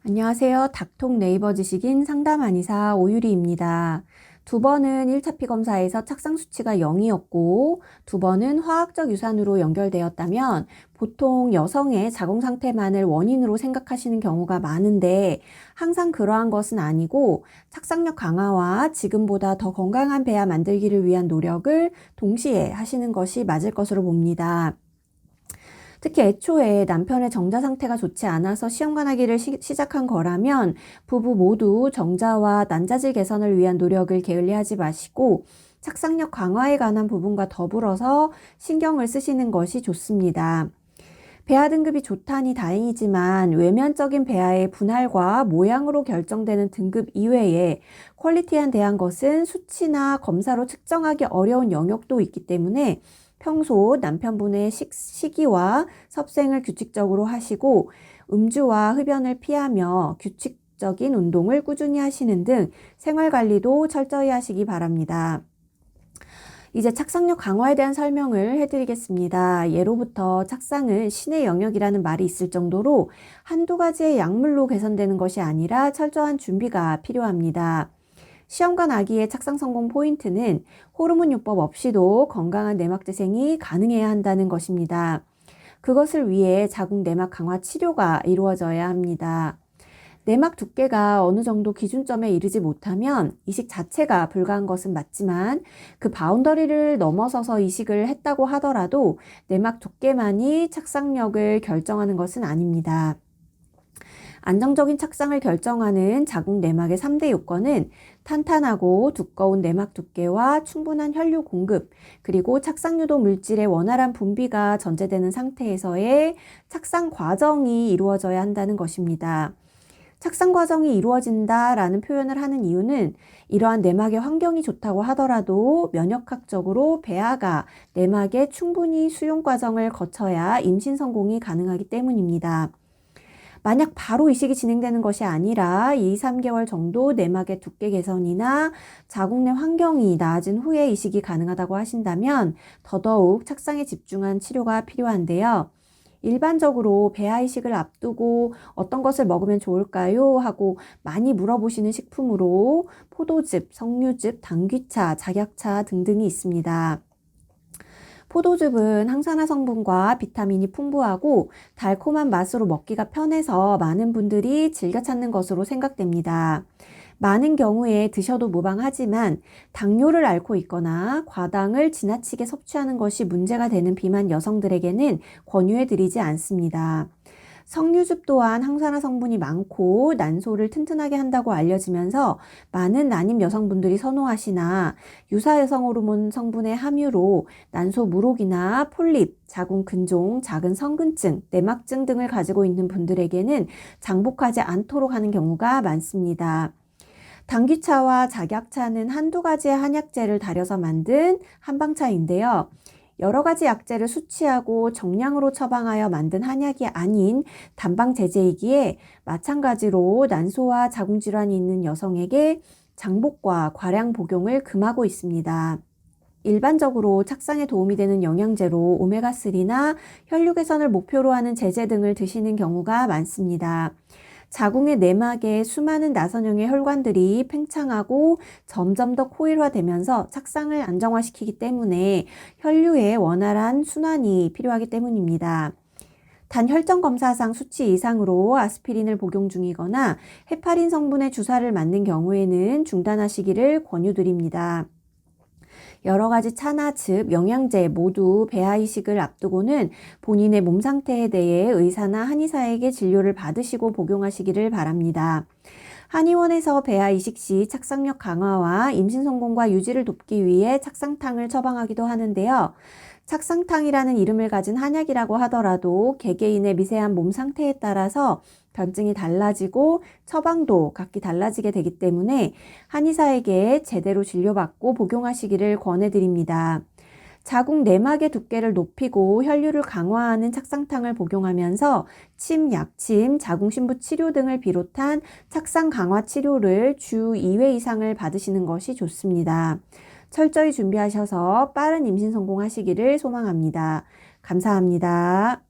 안녕하세요. 닥통 네이버 지식인 상담 한의사 오유리입니다. 두 번은 1차 피검사에서 착상 수치가 0이었고 두 번은 화학적 유산으로 연결되었다면 보통 여성의 자궁 상태만을 원인으로 생각하시는 경우가 많은데 항상 그러한 것은 아니고 착상력 강화와 지금보다 더 건강한 배아 만들기를 위한 노력을 동시에 하시는 것이 맞을 것으로 봅니다. 특히 애초에 남편의 정자 상태가 좋지 않아서 시험관하기를 시작한 거라면 부부 모두 정자와 난자질 개선을 위한 노력을 게을리하지 마시고 착상력 강화에 관한 부분과 더불어서 신경을 쓰시는 것이 좋습니다. 배아 등급이 좋다니 다행이지만 외면적인 배아의 분할과 모양으로 결정되는 등급 이외에 퀄리티에 대한 것은 수치나 검사로 측정하기 어려운 영역도 있기 때문에 평소 남편분의 식이와 섭생을 규칙적으로 하시고 음주와 흡연을 피하며 규칙적인 운동을 꾸준히 하시는 등 생활관리도 철저히 하시기 바랍니다. 이제 착상력 강화에 대한 설명을 해드리겠습니다. 예로부터 착상은 신의 영역이라는 말이 있을 정도로 한두 가지의 약물로 개선되는 것이 아니라 철저한 준비가 필요합니다. 시험관 아기의 착상 성공 포인트는 호르몬 요법 없이도 건강한 내막 재생이 가능해야 한다는 것입니다. 그것을 위해 자궁 내막 강화 치료가 이루어져야 합니다. 내막 두께가 어느 정도 기준점에 이르지 못하면 이식 자체가 불가한 것은 맞지만 그 바운더리를 넘어서서 이식을 했다고 하더라도 내막 두께만이 착상력을 결정하는 것은 아닙니다. 안정적인 착상을 결정하는 자궁 내막의 3대 요건은 탄탄하고 두꺼운 내막 두께와 충분한 혈류 공급, 그리고 착상유도 물질의 원활한 분비가 전제되는 상태에서의 착상 과정이 이루어져야 한다는 것입니다. 착상 과정이 이루어진다라는 표현을 하는 이유는 이러한 내막의 환경이 좋다고 하더라도 면역학적으로 배아가 내막에 충분히 수용 과정을 거쳐야 임신 성공이 가능하기 때문입니다. 만약 바로 이식이 진행되는 것이 아니라 2, 3개월 정도 내막의 두께 개선이나 자궁 내 환경이 나아진 후에 이식이 가능하다고 하신다면 더더욱 착상에 집중한 치료가 필요한데요. 일반적으로 배아 이식을 앞두고 어떤 것을 먹으면 좋을까요? 하고 많이 물어보시는 식품으로 포도즙, 석류즙, 당귀차, 작약차 등등이 있습니다. 포도즙은 항산화 성분과 비타민이 풍부하고 달콤한 맛으로 먹기가 편해서 많은 분들이 즐겨 찾는 것으로 생각됩니다. 많은 경우에 드셔도 무방하지만 당뇨를 앓고 있거나 과당을 지나치게 섭취하는 것이 문제가 되는 비만 여성들에게는 권유해드리지 않습니다. 석류즙 또한 항산화 성분이 많고 난소를 튼튼하게 한다고 알려지면서 많은 난임 여성분들이 선호하시나 유사 여성 호르몬 성분의 함유로 난소 물혹이나 폴립, 자궁 근종, 작은 성근증, 내막증 등을 가지고 있는 분들에게는 장복하지 않도록 하는 경우가 많습니다. 당귀차와 작약차는 한두 가지의 한약재를 달여서 만든 한방차인데요. 여러 가지 약재를 수치하고 정량으로 처방하여 만든 한약이 아닌 단방제제이기에 마찬가지로 난소와 자궁질환이 있는 여성에게 장복과 과량 복용을 금하고 있습니다. 일반적으로 착상에 도움이 되는 영양제로 오메가3나 혈류 개선을 목표로 하는 제제 등을 드시는 경우가 많습니다. 자궁의 내막에 수많은 나선형의 혈관들이 팽창하고 점점 더 코일화되면서 착상을 안정화시키기 때문에 혈류의 원활한 순환이 필요하기 때문입니다. 단 혈전 검사상 수치 이상으로 아스피린을 복용 중이거나 헤파린 성분의 주사를 맞는 경우에는 중단하시기를 권유드립니다. 여러 가지 차나 즙, 영양제 모두 배아 이식을 앞두고는 본인의 몸 상태에 대해 의사나 한의사에게 진료를 받으시고 복용하시기를 바랍니다. 한의원에서 배아 이식 시 착상력 강화와 임신 성공과 유지를 돕기 위해 착상탕을 처방하기도 하는데요. 착상탕이라는 이름을 가진 한약이라고 하더라도 개개인의 미세한 몸 상태에 따라서 병증이 달라지고 처방도 각기 달라지게 되기 때문에 한의사에게 제대로 진료받고 복용하시기를 권해드립니다. 자궁 내막의 두께를 높이고 혈류를 강화하는 착상탕을 복용하면서 침, 약침, 자궁신부 치료 등을 비롯한 착상 강화 치료를 주 2회 이상을 받으시는 것이 좋습니다. 철저히 준비하셔서 빠른 임신 성공하시기를 소망합니다. 감사합니다.